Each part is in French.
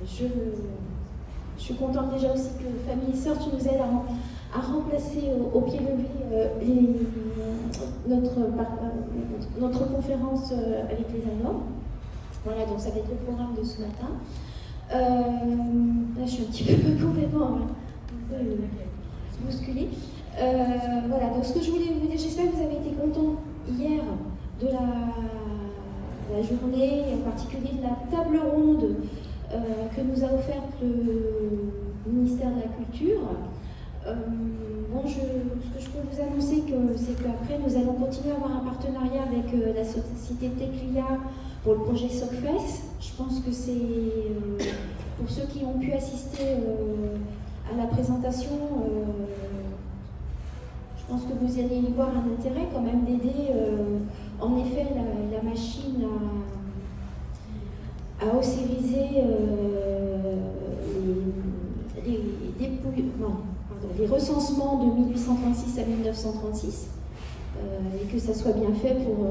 je suis contente déjà aussi que Family Search nous aide à remplacer au pied levé notre conférence avec les anormes. Voilà, donc ça va être le programme de ce matin. Là, je suis un petit peu complètement bousculée. Voilà, donc ce que je voulais vous dire, j'espère que vous avez été contents hier de la journée, et en particulier de la table ronde que nous a offerte le ministère de la Culture. Ce que je peux vous annoncer, c'est qu'après, nous allons continuer à avoir un partenariat avec la société Teclia pour le projet SOCFES. Je pense que c'est, pour ceux qui ont pu assister à la présentation, je pense que vous allez y voir un intérêt quand même d'aider, en effet, la machine à océriser les recensements de 1836 à 1936, et que ça soit bien fait pour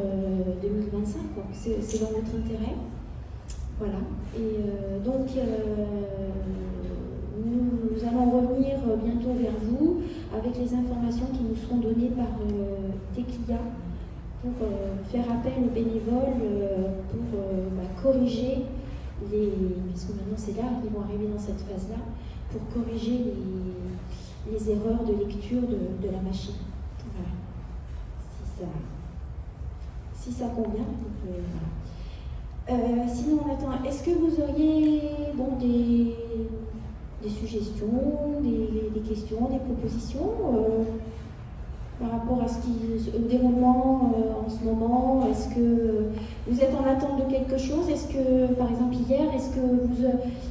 2025. C'est dans notre intérêt. Voilà. Et donc, nous allons revenir bientôt vers vous avec les informations qui nous seront données par Teclia pour faire appel aux bénévoles pour corriger puisque maintenant c'est là qu'ils vont arriver dans cette phase-là, pour corriger les erreurs de lecture de la machine. Voilà. Si ça convient. Voilà. Sinon, on attend. Est-ce que vous auriez des suggestions, des questions, des propositions par rapport au déroulement en ce moment? Est-ce que vous êtes en attente de quelque chose? Est-ce que, par exemple, hier,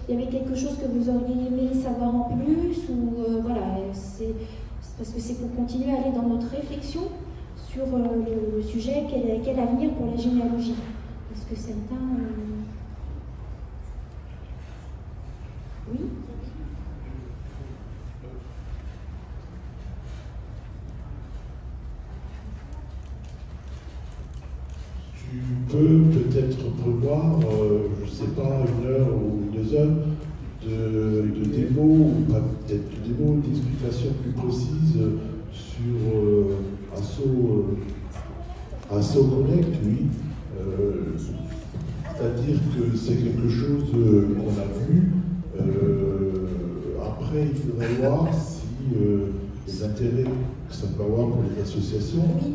il y avait quelque chose que vous auriez aimé savoir en plus? Ou voilà, c'est parce que c'est pour continuer à aller dans notre réflexion sur le sujet, quel avenir pour la généalogie? Est-ce que certains... Oui? Tu peux peut-être prévoir, je ne sais pas, 1 heure ou 2 heures de démo, ou pas peut-être de démo, d'explication plus précise sur Asso Connect, oui. C'est-à-dire que c'est quelque chose qu'on a vu. Après, il faudrait voir si les intérêts que ça peut avoir pour les associations. Oui.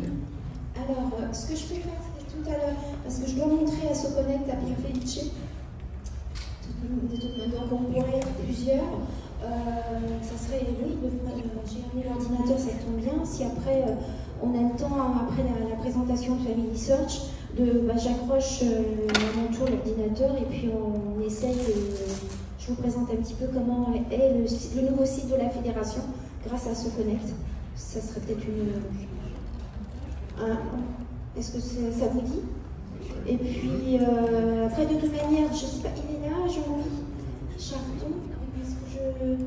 Alors, ce que je peux faire, c'est tout à l'heure, parce que je dois montrer à SoConnect à Pierre Felice. Donc, on pourrait être plusieurs. Ça serait, oui, j'ai amené l'ordinateur, ça tombe bien. Si après, on a le temps, après la présentation de Family Search, j'accroche à mon tour l'ordinateur et puis on essaye je vous présente un petit peu comment est le nouveau site de la fédération grâce à SoConnect. Ça serait peut-être est-ce que ça vous dit? Et puis après, de toute manière, je ne sais pas, il est là, Jean-Louis Charton? Est-ce que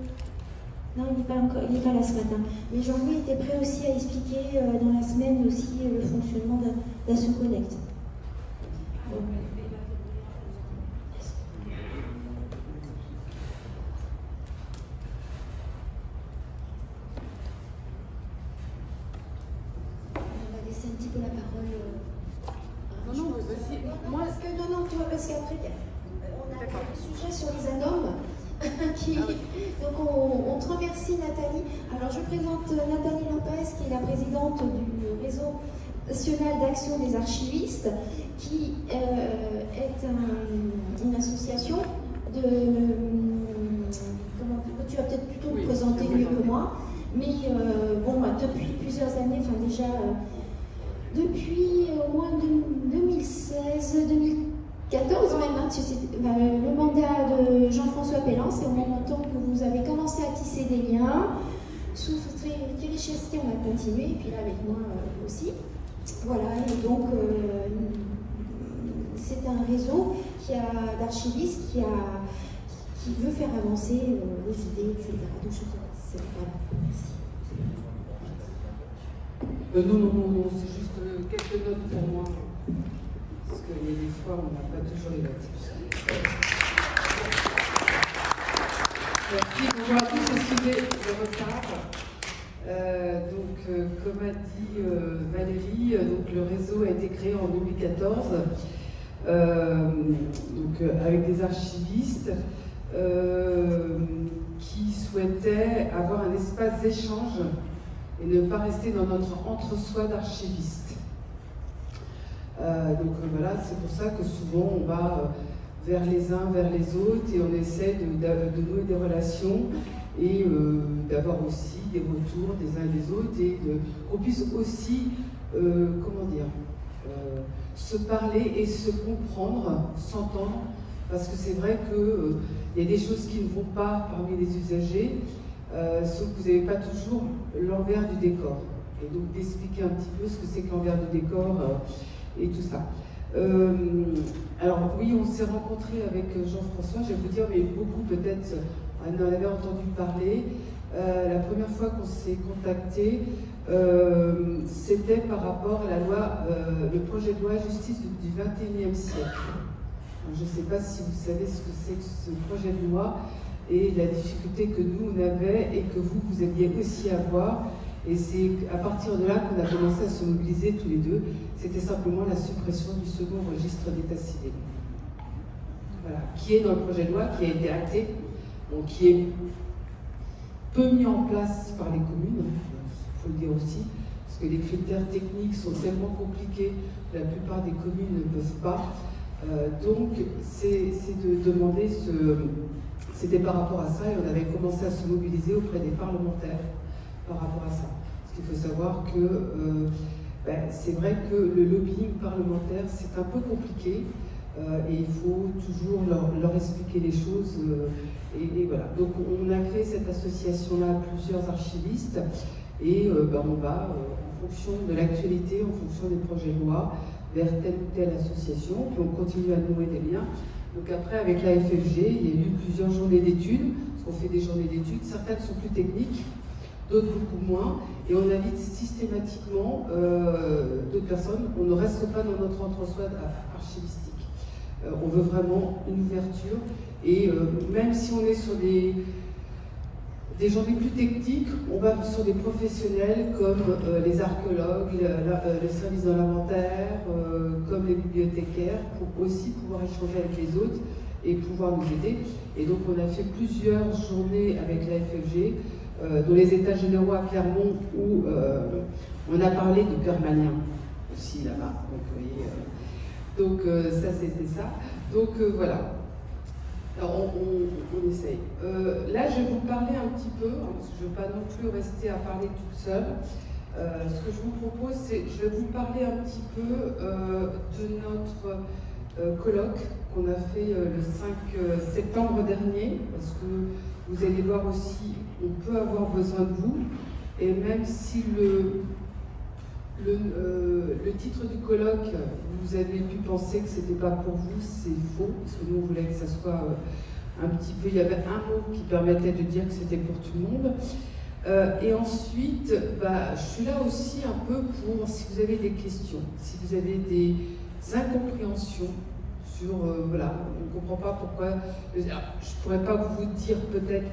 non, il n'est pas là ce matin. Mais Jean-Louis était prêt aussi à expliquer dans la semaine aussi le fonctionnement d'AssoConnect. Bon. On va laisser un petit peu la parole. Non, vas-y. Moi, Parce qu'après, on a un sujet sur les anormes. Donc on te remercie, Nathalie. Alors je présente Nathalie Lopez, qui est la présidente du réseau national d'action des archivistes, qui est une association de... tu vas peut-être plutôt me présenter mieux que moi, mais depuis plusieurs années, enfin déjà depuis au moins 2016, 2014 même, le mandat de Jean-François Pellan, c'est au même temps que vous avez commencé à tisser des liens. Sous Thierry Chestier, on a continué, et puis là avec moi aussi. Voilà, et donc c'est un réseau d'archivistes qui veut faire avancer les idées, etc. Donc je te remercie. Non, c'est juste quelques notes pour moi. Parce qu'il y a des fois, on n'a pas toujours les notes. Merci, bonjour à tous, excusez le retard. Comme a dit Valérie, donc, le réseau a été créé en 2014 avec des archivistes qui souhaitaient avoir un espace d'échange et ne pas rester dans notre entre-soi d'archivistes. Voilà, c'est pour ça que souvent on va vers les uns, vers les autres, et on essaie de nouer des relations et d'avoir aussi des retours des uns et des autres, et qu'on puisse aussi, se parler et se comprendre, s'entendre, parce que c'est vrai qu'il y a des choses qui ne vont pas parmi les usagers, sauf que vous n'avez pas toujours l'envers du décor. Et donc d'expliquer un petit peu ce que c'est que l'envers du décor et tout ça. Alors oui, on s'est rencontrés avec Jean-François, je vais vous dire, mais beaucoup peut-être en avait entendu parler. La première fois qu'on s'est contacté, c'était par rapport à la loi, le projet de loi justice du XXIe siècle. Alors, je ne sais pas si vous savez ce que c'est que ce projet de loi et la difficulté que nous on avait et que vous aviez aussi à voir. Et c'est à partir de là qu'on a commencé à se mobiliser tous les deux. C'était simplement la suppression du second registre d'état civil. Voilà, qui est dans le projet de loi, qui a été acté, donc qui est peu mis en place par les communes, il faut le dire aussi, parce que les critères techniques sont tellement compliqués que la plupart des communes ne peuvent pas. Donc c'est de demander c'était par rapport à ça, et on avait commencé à se mobiliser auprès des parlementaires par rapport à ça. Parce qu'il faut savoir que c'est vrai que le lobbying parlementaire, c'est un peu compliqué, et il faut toujours leur expliquer les choses. Et voilà. Donc on a créé cette association-là, plusieurs archivistes, et on va, en fonction de l'actualité, en fonction des projets de loi, vers telle ou telle association, puis on continue à nouer des liens. Donc après, avec la FFG, il y a eu plusieurs journées d'études, parce qu'on fait des journées d'études, certaines sont plus techniques, d'autres beaucoup moins, et on invite systématiquement d'autres personnes. On ne reste pas dans notre entre-soi archivistique. On veut vraiment une ouverture, et même si on est sur des journées plus techniques, on va sur des professionnels comme les archéologues, le service de l'inventaire, comme les bibliothécaires, pour aussi pouvoir échanger avec les autres et pouvoir nous aider. Et donc on a fait plusieurs journées avec la FFG, dans les états généraux à Clermont, où on a parlé de permanien aussi là-bas. Donc, vous voyez, ça c'était ça. Donc voilà. Alors on essaye. Là je vais vous parler un petit peu, parce que je ne veux pas non plus rester à parler toute seule. Ce que je vous propose, c'est je vais vous parler un petit peu de notre colloque qu'on a fait le 5 septembre dernier, parce que vous allez voir aussi, on peut avoir besoin de vous, et même si le titre du colloque, vous avez pu penser que c'était pas pour vous, c'est faux, parce que nous on voulait que ça soit un petit peu, il y avait un mot qui permettait de dire que c'était pour tout le monde. Et ensuite, je suis là aussi un peu pour, si vous avez des questions, si vous avez des incompréhensions sur, voilà, on ne comprend pas pourquoi, je ne pourrais pas vous dire peut-être,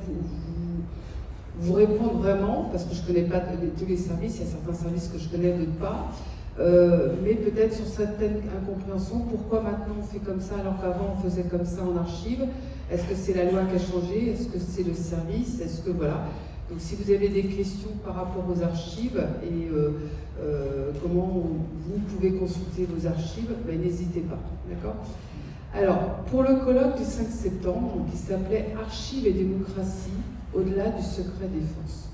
vous répondre vraiment, parce que je ne connais pas tous les services, il y a certains services que je connais, d'autres pas, mais peut-être sur certaines incompréhensions, pourquoi maintenant on fait comme ça alors qu'avant on faisait comme ça en archive, est-ce que c'est la loi qui a changé, est-ce que c'est le service, est-ce que voilà. Donc si vous avez des questions par rapport aux archives et comment vous pouvez consulter vos archives, n'hésitez pas, d'accord ? Alors, pour le colloque du 5 septembre, qui s'appelait Archives et démocratie, au-delà du secret défense.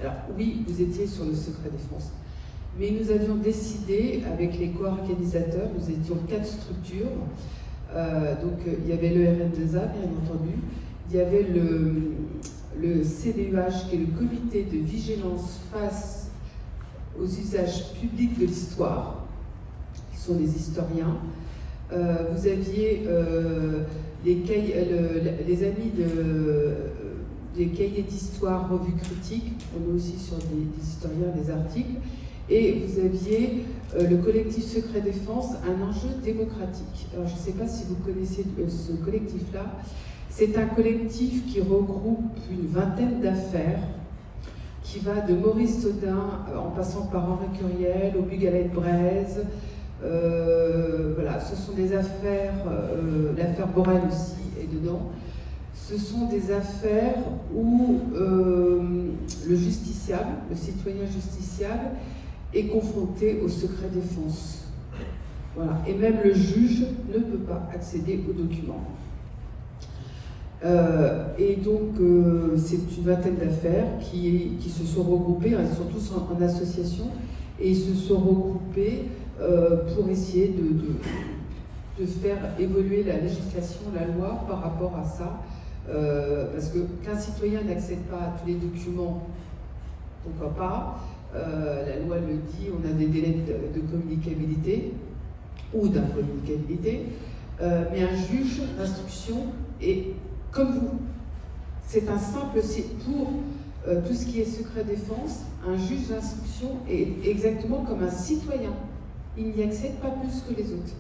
Alors oui, vous étiez sur le secret défense, mais nous avions décidé, avec les co-organisateurs, nous étions 4 structures, donc il y avait le RN2A, bien entendu, il y avait le CDUH, qui est le comité de vigilance face aux usages publics de l'histoire, qui sont des historiens. Vous aviez les amis des cahiers d'histoire, revues critiques, on est aussi sur des historiens, des articles, et vous aviez le collectif Secret Défense, un enjeu démocratique. Alors je ne sais pas si vous connaissez ce collectif-là, C'est un collectif qui regroupe une vingtaine d'affaires, qui va de Maurice Sodin en passant par Henri Curiel, au Bugalet-Braise. Voilà, ce sont des affaires, l'affaire Borel aussi est dedans. Ce sont des affaires où le justiciable, le citoyen justiciable, est confronté au secret défense. Voilà. Et même le juge ne peut pas accéder aux documents. Et donc, c'est une vingtaine d'affaires qui se sont regroupées, ils sont tous en association, et ils se sont regroupés pour essayer de faire évoluer la législation, la loi par rapport à ça. Parce qu'un citoyen n'accède pas à tous les documents, pourquoi pas. La loi le dit, on a des délais de communicabilité ou d'incommunicabilité, mais un juge d'instruction est comme vous. C'est un simple, pour tout ce qui est secret défense, un juge d'instruction est exactement comme un citoyen. Il n'y accède pas plus que les autres.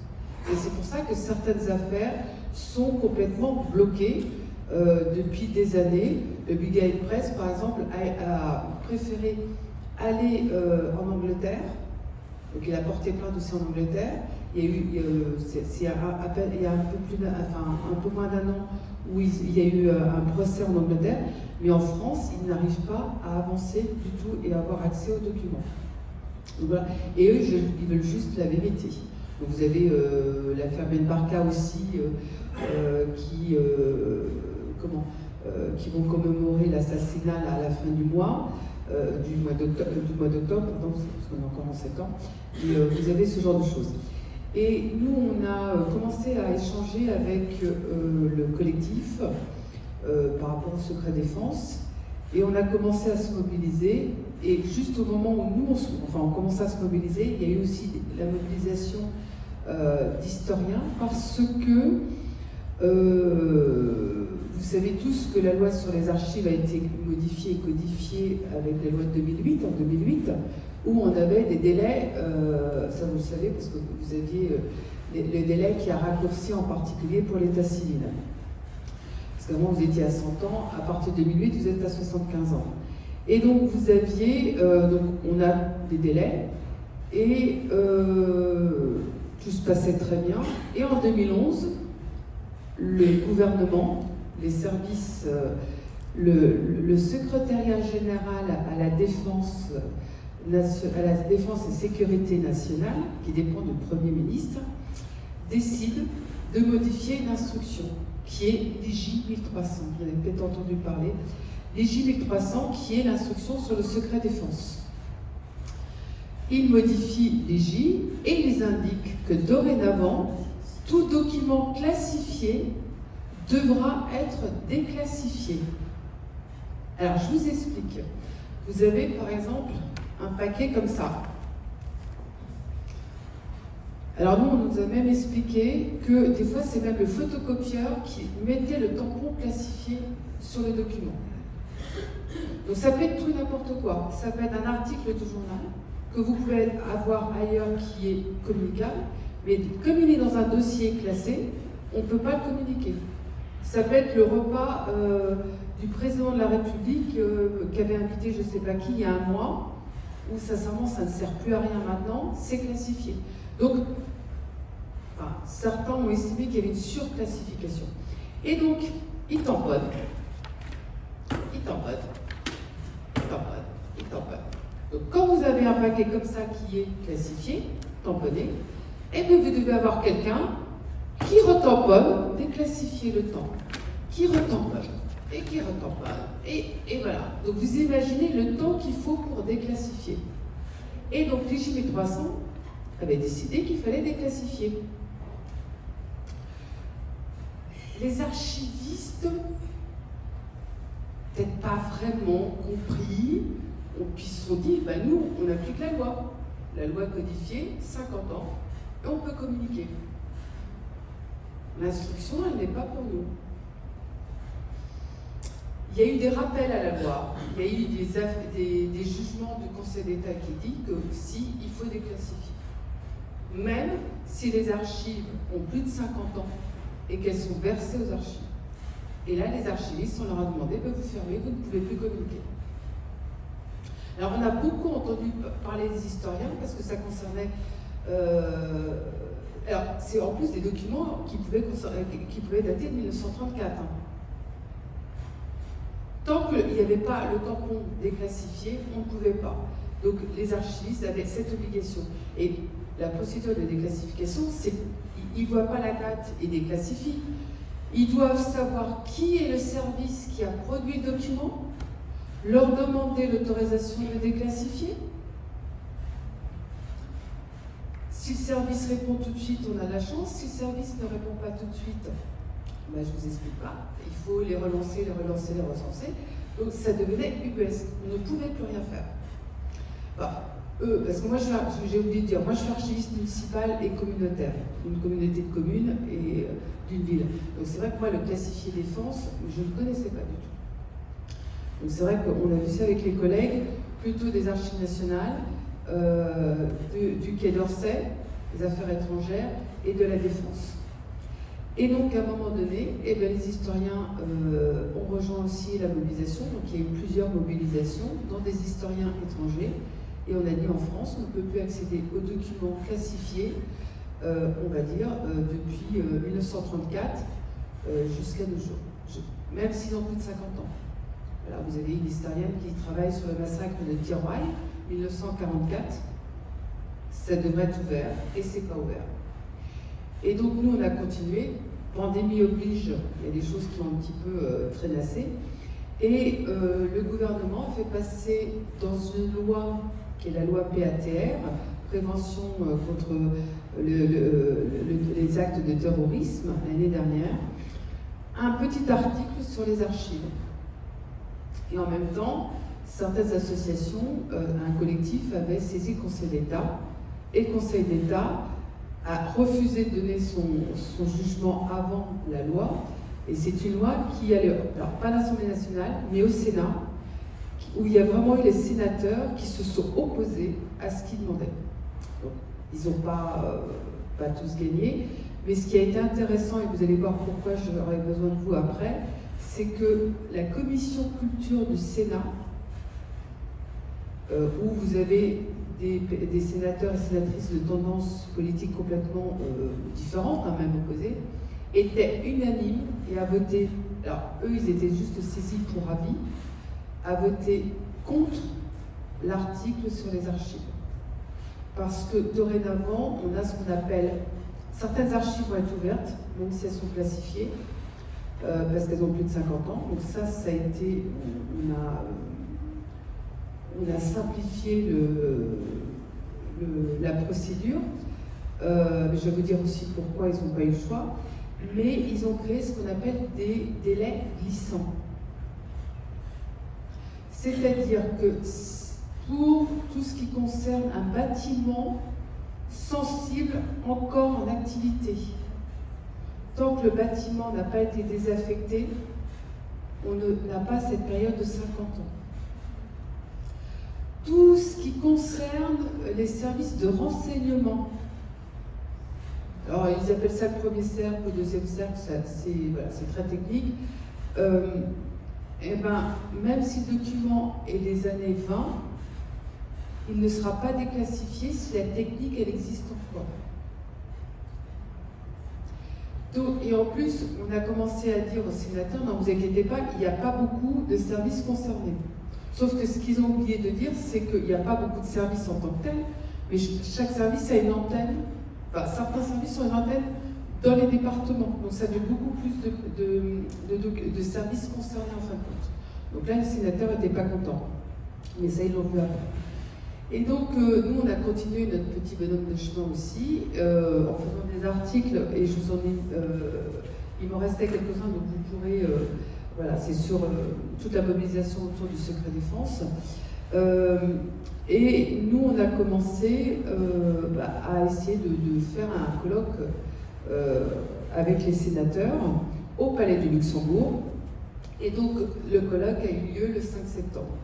Et c'est pour ça que certaines affaires sont complètement bloquées depuis des années. Le Bugalet-Braise, par exemple, a préféré aller en Angleterre. Donc il a porté plainte aussi en Angleterre. Il y a eu, il y a un peu moins d'un an où il y a eu un procès en Angleterre, mais en France, ils n'arrivent pas à avancer du tout et à avoir accès aux documents. Donc, voilà. Et eux, ils veulent juste la vérité. Donc vous avez l'affaire Ben Barka aussi, qui vont commémorer l'assassinat à la fin du mois d'octobre, pardon, parce qu'on est encore en septembre. Et vous avez ce genre de choses. Et nous, on a commencé à échanger avec le collectif par rapport au secret défense, et on a commencé à se mobiliser. Et juste au moment où nous, on commençait à se mobiliser, il y a eu aussi la mobilisation d'historiens, parce que vous savez tous que la loi sur les archives a été modifiée et codifiée avec la loi de 2008, en 2008, où on avait des délais, ça vous le savez, parce que vous aviez le délai qui a raccourci en particulier pour l'état civil. Parce qu'avant vous étiez à 100 ans, à partir de 2008 vous êtes à 75 ans. Et donc vous aviez, donc on a des délais, et tout se passait très bien. Et en 2011, le gouvernement, les services, le secrétariat général à la défense et sécurité nationale, qui dépend du Premier ministre, décide de modifier une instruction qui est l'IJ 1300. Vous avez peut-être entendu parler. L'IJ 1300, qui est l'instruction sur le secret défense. Il modifie l'IJ et ils indiquent que dorénavant, tout document classifié devra être déclassifié. Alors, je vous explique. Vous avez, par exemple, un paquet comme ça. Alors nous, on nous a même expliqué que des fois, c'est même le photocopieur qui mettait le tampon classifié sur le document. Donc ça peut être tout et n'importe quoi. Ça peut être un article de journal que vous pouvez avoir ailleurs qui est communicable, mais comme il est dans un dossier classé, on ne peut pas le communiquer. Ça peut être le repas du président de la République qui avait invité je ne sais pas qui il y a un mois, où sincèrement ça ne sert plus à rien maintenant, c'est classifié. Donc, certains ont estimé qu'il y avait une surclassification. Et donc, ils tamponnent. Donc, quand vous avez un paquet comme ça qui est classifié, tamponné, et bien vous devez avoir quelqu'un qui retamponne, déclassifier le temps, qui retamponne, et qui retamponne, et voilà. Donc, vous imaginez le temps qu'il faut pour déclassifier. Et donc, l'IJ 1300 avait décidé qu'il fallait déclassifier. Les archivistes, peut-être pas vraiment compris, puis se sont dit, ben nous, on n'a plus que la loi. La loi codifiée, 50 ans, et on peut communiquer. L'instruction, elle n'est pas pour nous. Il y a eu des rappels à la loi, il y a eu des jugements du Conseil d'État qui dit que si, il faut déclassifier. Même si les archives ont plus de 50 ans et qu'elles sont versées aux archives. Et là, les archivistes, on leur a demandé, vous fermez, vous ne pouvez plus communiquer. Alors, on a beaucoup entendu parler des historiens, parce que ça concernait... alors, c'est en plus des documents qui pouvaient dater de 1934. Hein. Tant qu'il n'y avait pas le tampon déclassifié, on ne pouvait pas. Donc, les archivistes avaient cette obligation. Et la procédure de déclassification, c'est qu'ils ne voient pas la date et déclassifient. Ils doivent savoir qui est le service qui a produit le document, leur demander l'autorisation de déclassifier. Si le service répond tout de suite, on a la chance. Si le service ne répond pas tout de suite, ben, je ne vous explique pas. Il faut les relancer, les recenser. Donc ça devenait ubuesque. On ne pouvait plus rien faire. Parce que moi, j'ai oublié de dire, moi je suis archiviste municipal et communautaire, une communauté de communes et d'une ville. Donc c'est vrai que moi, le classifié défense, je ne connaissais pas du tout. Donc c'est vrai qu'on a vu ça avec les collègues, plutôt des archives nationales, du Quai d'Orsay, des affaires étrangères et de la défense. Et donc à un moment donné, eh bien, les historiens ont rejoint aussi la mobilisation, donc il y a eu plusieurs mobilisations, dont des historiens étrangers. Et on a dit en France, on ne peut plus accéder aux documents classifiés, on va dire, depuis 1934 jusqu'à nos jours, même s'ils ont plus de 50 ans. Alors, vous avez une historienne qui travaille sur le massacre de Tiroy, 1944. Ça devrait être ouvert, et c'est pas ouvert. Et donc, nous, on a continué. Pandémie oblige, il y a des choses qui ont un petit peu traînassé. Et le gouvernement a fait passer dans une loi qui est la loi PATR, prévention contre les actes de terrorisme, l'année dernière, un petit article sur les archives. Et en même temps, certaines associations, un collectif avait saisi le Conseil d'État, et le Conseil d'État a refusé de donner son jugement avant la loi, et c'est une loi qui allait, alors pas à l'Assemblée nationale, mais au Sénat, où il y a vraiment eu les sénateurs qui se sont opposés à ce qu'ils demandaient. Donc, ils n'ont pas tous gagné, mais ce qui a été intéressant, et vous allez voir pourquoi j'aurai besoin de vous après, c'est que la commission culture du Sénat, où vous avez des sénateurs et sénatrices de tendances politiques complètement différentes, hein, même opposées, était unanime et a voté, alors eux ils étaient juste saisis pour avis, a voté contre l'article sur les archives. Parce que dorénavant, on a ce qu'on appelle, certaines archives vont être ouvertes, même si elles sont classifiées, parce qu'elles ont plus de 50 ans. Donc ça a été, on a simplifié la procédure. Je vais vous dire aussi pourquoi ils n'ont pas eu le choix. Mais ils ont créé ce qu'on appelle des délais glissants. C'est-à-dire que pour tout ce qui concerne un bâtiment sensible encore en activité, tant que le bâtiment n'a pas été désaffecté, on n'a pas cette période de 50 ans. Tout ce qui concerne les services de renseignement, alors ils appellent ça le premier cercle, le deuxième cercle, c'est très technique. Eh ben, même si le document est des années 20, il ne sera pas déclassifié si la technique elle existe encore. Donc, et en plus, on a commencé à dire aux sénateurs, non, vous inquiétez pas, il n'y a pas beaucoup de services concernés. Sauf que ce qu'ils ont oublié de dire, c'est qu'il n'y a pas beaucoup de services en tant que tels, mais chaque service a une antenne. Enfin, certains services ont une antenne dans les départements, donc ça fait beaucoup plus de services concernés en fin de compte. Donc là, les sénateurs n'étaient pas contents, mais ça, ils l'ont vu après. Et donc, nous, on a continué notre petit bonhomme de chemin aussi, en faisant des articles, et je vous en ai... il m'en restait quelques-uns, donc vous pourrez... voilà, c'est sur toute la mobilisation autour du secret défense. Et nous, on a commencé à essayer de faire un colloque avec les sénateurs au Palais du Luxembourg. Et donc, le colloque a eu lieu le 5 septembre,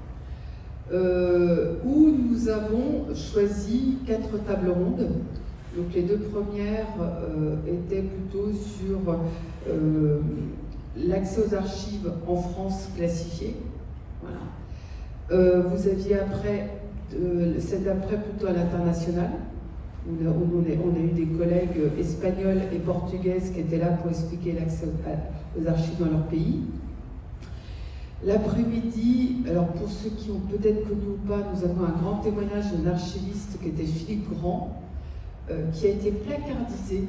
où nous avons choisi 4 tables rondes. Donc, les 2 premières étaient plutôt sur l'accès aux archives en France classifiées. Voilà. Vous aviez après, c'est après plutôt à l'international. On a eu des collègues espagnols et portugaises qui étaient là pour expliquer l'accès aux archives dans leur pays. L'après-midi, alors pour ceux qui ont peut-être connu ou pas, nous avons un grand témoignage d'un archiviste qui était Philippe Grand, qui a été placardisé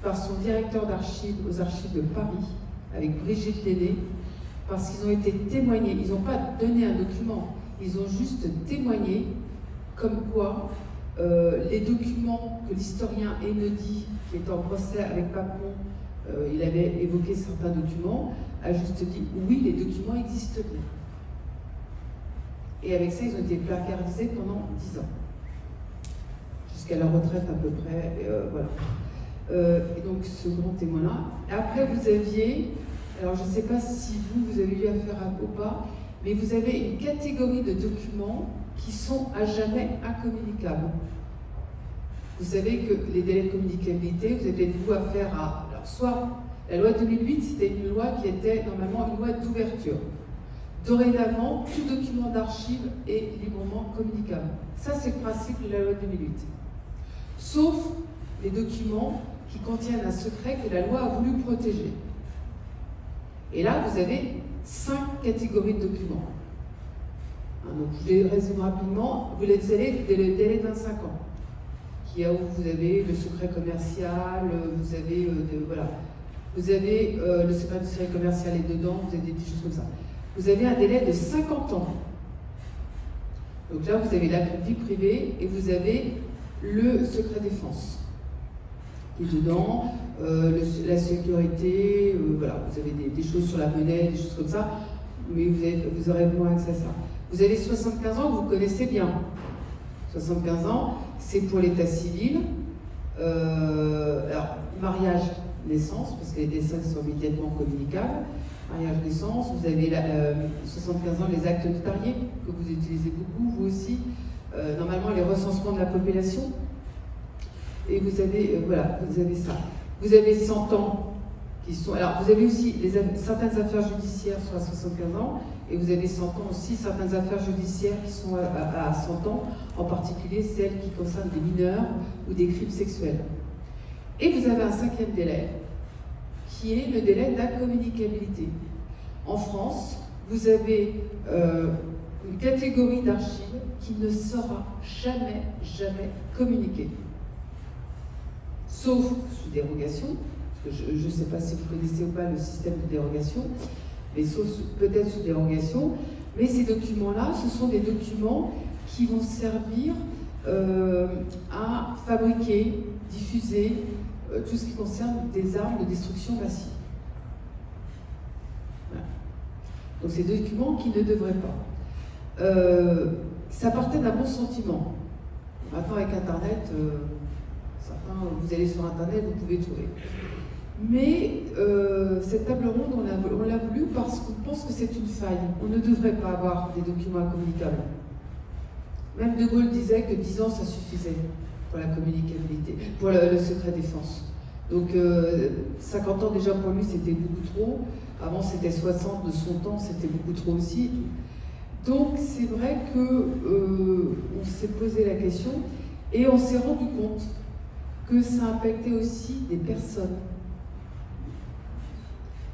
par son directeur d'archives aux archives de Paris, avec Brigitte Lenné, parce qu'ils ont été témoignés. Ils n'ont pas donné un document, ils ont juste témoigné comme quoi les documents que l'historien Enodi, qui est en procès avec Papon, il avait évoqué certains documents, a juste dit oui, les documents existent bien. Et avec ça, ils ont été placardisés pendant 10 ans, jusqu'à leur retraite à peu près. Voilà. Et donc ce grand témoin-là. Après, vous aviez, alors je ne sais pas si vous avez eu affaire à ou pas, mais vous avez une catégorie de documents qui sont à jamais incommunicables. Vous savez que les délais de communicabilité, vous avez vous affaire à, alors soit la loi 2008, c'était une loi qui était normalement une loi d'ouverture. Dorénavant, tout document d'archives est librement communicable. Ça, c'est le principe de la loi 2008. Sauf les documents qui contiennent un secret que la loi a voulu protéger. Et là, vous avez 5 catégories de documents. Donc, je les résume rapidement. Vous les avez dès le délai de 25 ans. Où vous avez le secret commercial, vous avez voilà. Vous avez le secret commercial est dedans, vous avez des choses comme ça. Vous avez un délai de 50 ans. Donc là, vous avez la vie privée et vous avez le secret défense. Et dedans, la sécurité, voilà, vous avez des choses sur la monnaie, des choses comme ça, mais vous aurez moins accès à ça. Vous avez 75 ans que vous connaissez bien. 75 ans, c'est pour l'état civil. Alors, mariage, naissance, parce que les naissances sont immédiatement communicables. Mariage, naissance, vous avez 75 ans, les actes notariés, que vous utilisez beaucoup, vous aussi. Normalement, les recensements de la population. Et vous avez, voilà, vous avez ça. Vous avez 100 ans qui sont... Alors, vous avez aussi certaines affaires judiciaires sont à 75 ans, et vous avez 100 ans aussi, certaines affaires judiciaires qui sont à 100 ans, en particulier celles qui concernent des mineurs ou des crimes sexuels. Et vous avez un 5e délai, qui est le délai d'incommunicabilité. En France, vous avez une catégorie d'archives qui ne sera jamais, jamais communiquée. Sauf sous dérogation, parce que je ne sais pas si vous connaissez ou pas le système de dérogation, mais sauf peut-être sous dérogation, mais ces documents-là, ce sont des documents qui vont servir à fabriquer, diffuser tout ce qui concerne des armes de destruction massive. Voilà. Donc c'est des documents qui ne devraient pas. Ça partait d'un bon sentiment. Maintenant avec Internet, vous allez sur Internet, vous pouvez trouver. Mais cette table ronde, on l'a voulu parce qu'on pense que c'est une faille. On ne devrait pas avoir des documents incommunicables. Même De Gaulle disait que 10 ans, ça suffisait pour la communicabilité, pour le secret défense. Donc 50 ans déjà pour lui, c'était beaucoup trop. Avant, c'était 60 de son temps, c'était beaucoup trop aussi. Donc c'est vrai que on s'est posé la question et on s'est rendu compte que ça impactait aussi des personnes.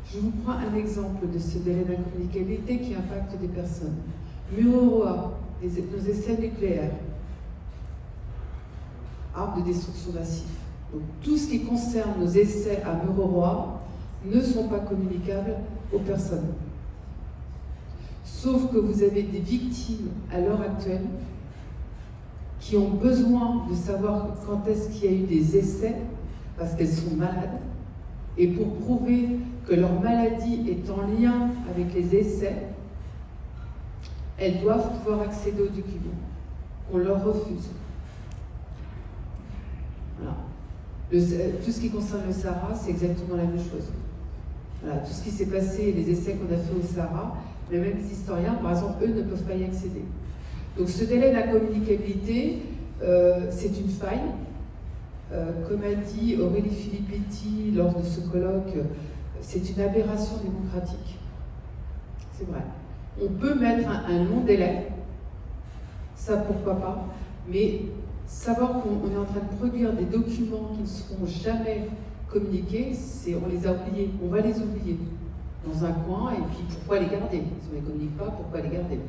Je vous prends un exemple de ce délai d'incommunicabilité qui impacte des personnes. Mururoa, nos essais nucléaires, armes de destruction massive. Donc tout ce qui concerne nos essais à Mururoa ne sont pas communicables aux personnes. Sauf que vous avez des victimes à l'heure actuelle qui ont besoin de savoir quand est-ce qu'il y a eu des essais, parce qu'elles sont malades, et pour prouver que leur maladie est en lien avec les essais, elles doivent pouvoir accéder aux documents. On leur refuse. Voilà. Tout ce qui concerne le Sahara, c'est exactement la même chose. Voilà. Tout ce qui s'est passé, les essais qu'on a fait au Sahara, les mêmes historiens, par exemple, eux ne peuvent pas y accéder. Donc ce délai d'incommunicabilité, c'est une faille. Comme a dit Aurélie Filippetti lors de ce colloque, c'est une aberration démocratique. C'est vrai. On peut mettre un long délai, ça pourquoi pas, mais savoir qu'on est en train de produire des documents qui ne seront jamais communiqués, on les a oubliés, on va les oublier dans un coin, et puis pourquoi les garder? Si on ne les communique pas, pourquoi les garder?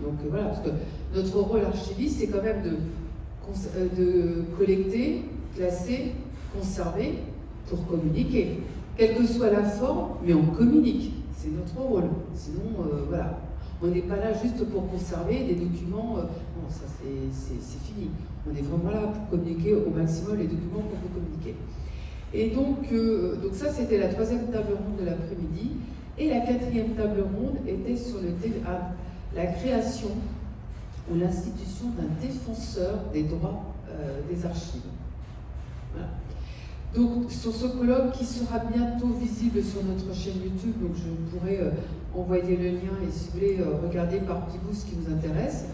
Donc voilà, parce que notre rôle archiviste, c'est quand même de collecter, classer, conserver pour communiquer. Quelle que soit la forme, mais on communique. C'est notre rôle. Sinon, voilà. On n'est pas là juste pour conserver des documents. Non, ça c'est fini. On est vraiment là pour communiquer au maximum les documents qu'on peut communiquer. Et donc ça, c'était la 3e table ronde de l'après-midi. Et la 4e table ronde était sur la création ou l'institution d'un défenseur des droits des archives. Voilà. Donc, sur ce colloque qui sera bientôt visible sur notre chaîne YouTube, donc je pourrai envoyer le lien et si vous voulez regarder par petits bouts ce qui vous intéresse,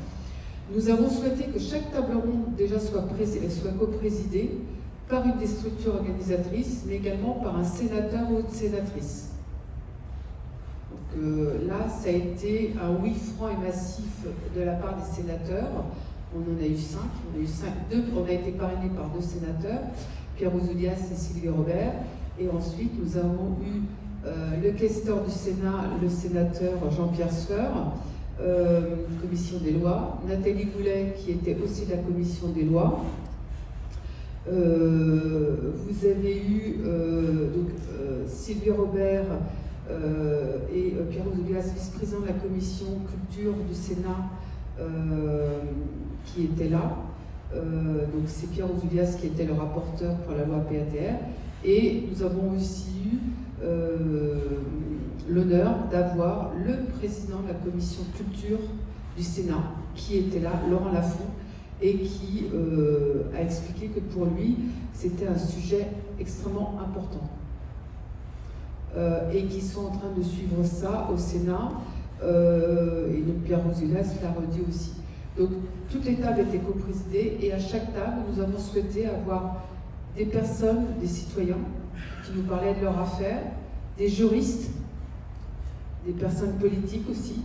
nous avons souhaité que chaque table ronde déjà soit coprésidée par une des structures organisatrices, mais également par un sénateur ou une sénatrice. Donc là, ça a été un oui franc et massif de la part des sénateurs. On en a eu 5. On a été parrainés par 2 sénateurs, Pierre Ouzoulias et Sylvie Robert. Et ensuite, nous avons eu le questeur du Sénat, le sénateur Jean-Pierre Sueur, commission des lois, Nathalie Goulet, qui était aussi de la commission des lois. Vous avez eu Sylvie Robert et Pierre Ouzoulias, vice-président de la commission culture du Sénat, qui était là. Donc c'est Pierre Ouzoulias qui était le rapporteur pour la loi PATR. Et nous avons aussi eu l'honneur d'avoir le président de la commission culture du Sénat, qui était là, Laurent Lafont, et qui a expliqué que pour lui, c'était un sujet extrêmement important. Et qui sont en train de suivre ça au Sénat, et donc Pierre Ouzoulias l'a redit aussi. Donc toutes les tables étaient coprésidées, et à chaque table, nous avons souhaité avoir des personnes, des citoyens, qui nous parlaient de leur affaire, des juristes, des personnes politiques aussi,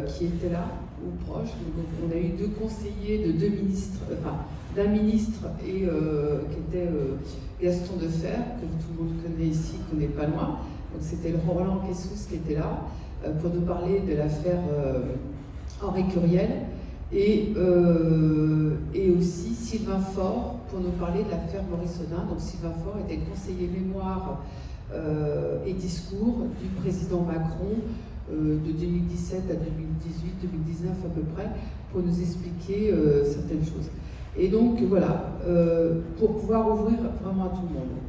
qui étaient là, ou proches. Donc, on a eu 2 conseillers de 2 ministres, enfin d'un ministre et qui était Gaston Defer, que tout le monde connaît ici, connaît pas loin. Donc c'était le Roland Kessous qui était là, pour nous parler de l'affaire Henri Curiel, et aussi Sylvain Faure, pour nous parler de l'affaire Maurice Audin. Donc Sylvain Faure était conseiller mémoire et discours du président Macron de 2017 à 2018, 2019 à peu près, pour nous expliquer certaines choses. Et donc voilà, pour pouvoir ouvrir vraiment à tout le monde.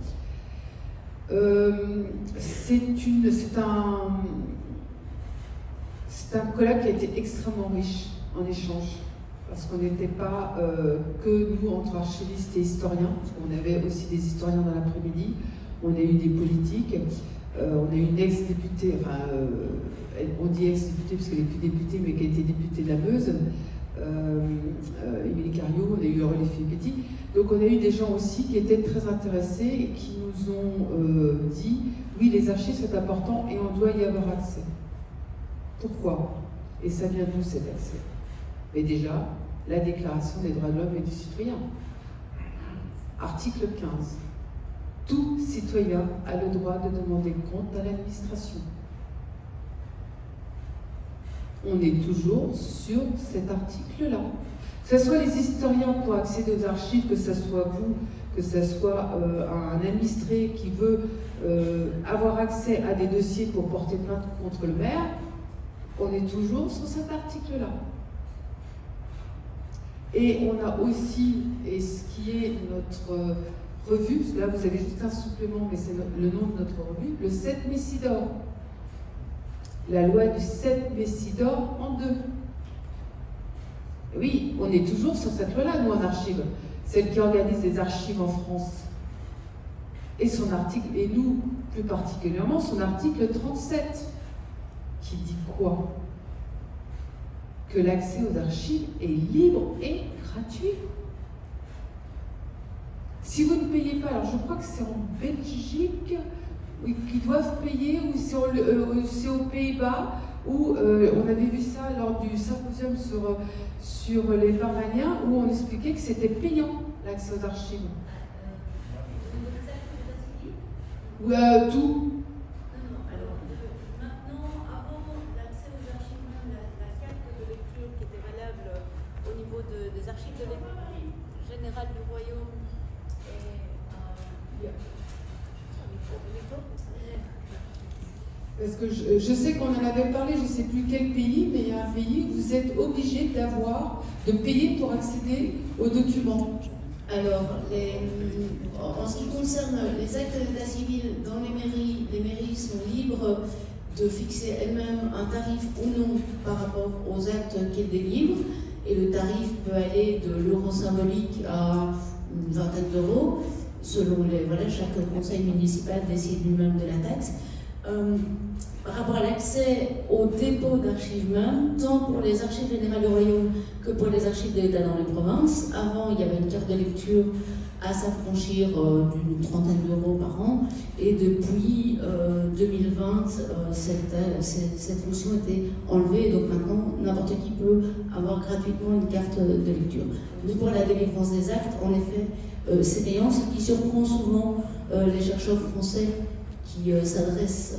C'est un colloque qui a été extrêmement riche en échanges, parce qu'on n'était pas que nous entre archivistes et historiens, parce qu'on avait aussi des historiens dans l'après-midi, on a eu des politiques, on a eu une ex-députée, enfin on dit ex-députée parce qu'elle n'est plus députée, mais qui a été députée de la Meuse, Émilie Cariou, on a eu Aurélie Filippetti. Donc on a eu des gens aussi qui étaient très intéressés et qui nous ont dit oui, les archives c'est important et on doit y avoir accès. Pourquoi? Et ça vient d'où cet accès? Mais déjà, la Déclaration des droits de l'homme et du citoyen. Article 15. Tout citoyen a le droit de demander compte à l'administration. On est toujours sur cet article-là. Que ce soit les historiens pour accéder aux archives, que ce soit vous, que ce soit un administré qui veut avoir accès à des dossiers pour porter plainte contre le maire, on est toujours sur cet article-là. Et on a aussi, et ce qui est notre revue, parce que là vous avez juste un supplément, mais c'est le nom de notre revue, le 7 Messidor. La loi du 7 Messidor en 2. Oui, on est toujours sur cette loi-là, nous en archives, celle qui organise les archives en France. Et son article, et nous plus particulièrement, son article 37, qui dit quoi? Que l'accès aux archives est libre et gratuit. Si vous ne payez pas, alors je crois que c'est en Belgique, oui, qui doivent payer, ou c'est aux Pays-Bas, où on avait vu ça lors du symposium sur les Parmaniens, où on expliquait que c'était payant l'accès aux archives. Ou tout. Des archives de l'école générale du royaume Parce que je sais qu'on en avait parlé, je ne sais plus quel pays, mais il y a un pays où vous êtes obligé de payer pour accéder aux documents. Alors, en ce qui concerne les actes d'état civil dans les mairies sont libres de fixer elles-mêmes un tarif ou non par rapport aux actes qu'elles délivrent. Et le tarif peut aller de l'euro symbolique à une vingtaine d'euros, selon chaque conseil municipal décide lui-même de la taxe. Par rapport à l'accès au dépôt d'archives même, tant pour les archives générales du royaume que pour les archives de l'État dans les provinces, avant il y avait une carte de lecture à s'affranchir d'une trentaine d'euros par an, et depuis 2020, cette fonction a été enlevée, donc maintenant n'importe qui peut avoir gratuitement une carte de lecture. Mais pour la délivrance des actes, en effet, c'est payant, ce qui surprend souvent les chercheurs français qui s'adressent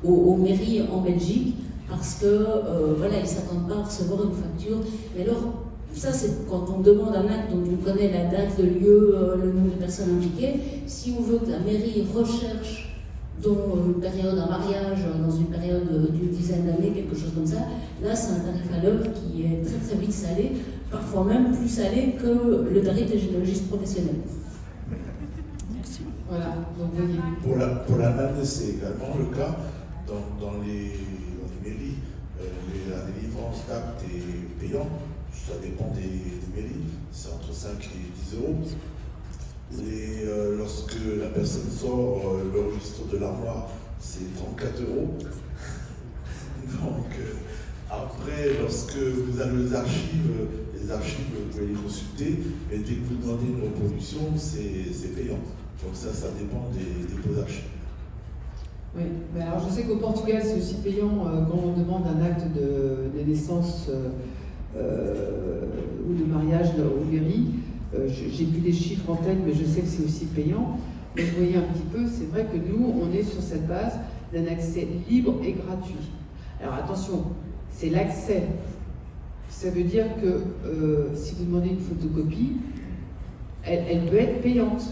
aux mairies en Belgique, parce que ils ne s'attendent pas à recevoir une facture. Mais alors, ça, c'est quand on demande un acte dont on connaît la date, le lieu, le nombre de personnes impliquées. Si on veut que la mairie recherche dans une période, un mariage, dans une période d'une dizaine d'années, quelque chose comme ça, là, c'est un tarif à l'heure qui est très très vite salé, parfois même plus salé que le tarif des généalogistes professionnels. Voilà, donc voyez. Pour la manne, c'est également le cas dans les mairies. La délivrance d'actes est payante. Ça dépend des mairies, c'est entre 5 et 10 euros. Et lorsque la personne sort le registre de l'armoire, c'est 34 euros. Donc, après, lorsque vous avez les archives, vous pouvez les consulter, mais dès que vous demandez une reproduction, c'est payant. Donc ça dépend des dépôts d'archives. Oui, mais alors je sais qu'au Portugal, c'est aussi payant quand on demande un acte de naissance ou de mariage aux mairies. J'ai plus les chiffres en tête, mais je sais que c'est aussi payant. Donc vous voyez un petit peu, c'est vrai que nous, on est sur cette base d'un accès libre et gratuit. Alors attention, c'est l'accès. Ça veut dire que si vous demandez une photocopie, elle peut être payante.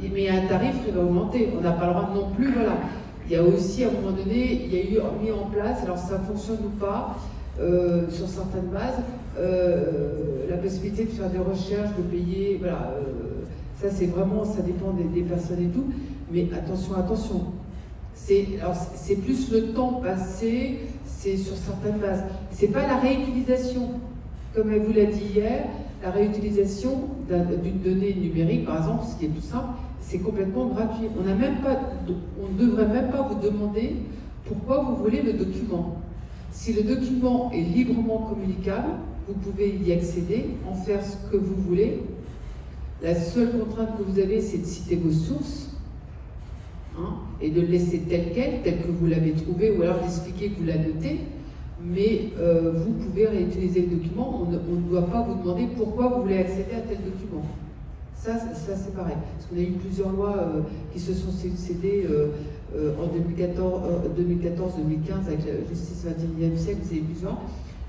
Mais il y a un tarif qui va augmenter. On n'a pas le droit non plus, voilà. Il y a aussi, à un moment donné, il y a eu mis en place, alors ça fonctionne ou pas, sur certaines bases, la possibilité de faire des recherches, de payer, voilà. Ça, c'est vraiment, ça dépend des personnes et tout. Mais attention. C'est plus le temps passé, c'est sur certaines bases. C'est pas la réutilisation. Comme elle vous l'a dit hier, la réutilisation d'une donnée numérique, par exemple, ce qui est tout simple, c'est complètement gratuit. On ne devrait même pas vous demander pourquoi vous voulez le document. Si le document est librement communicable, vous pouvez y accéder, en faire ce que vous voulez. La seule contrainte que vous avez, c'est de citer vos sources, et de le laisser tel quel, tel que vous l'avez trouvé, ou alors d'expliquer que vous l'avez noté. Mais vous pouvez réutiliser le document, on ne doit pas vous demander pourquoi vous voulez accéder à tel document. Ça c'est pareil. Parce qu'on a eu plusieurs lois qui se sont succédées en 2014-2015 avec la justice 21e siècle, vous avez plusieurs.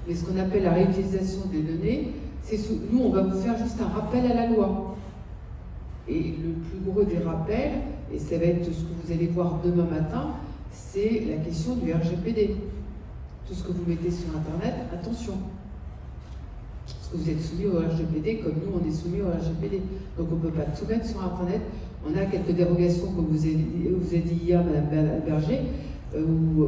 Mais ce qu'on appelle la réutilisation des données, c'est nous, on va vous faire juste un rappel à la loi. Et le plus gros des rappels, et ça va être ce que vous allez voir demain matin, c'est la question du RGPD. Tout ce que vous mettez sur Internet, attention. Parce que vous êtes soumis au RGPD comme nous, on est soumis au RGPD. Donc on ne peut pas tout mettre sur Internet. On a quelques dérogations, comme vous avez dit hier, Mme Berger ou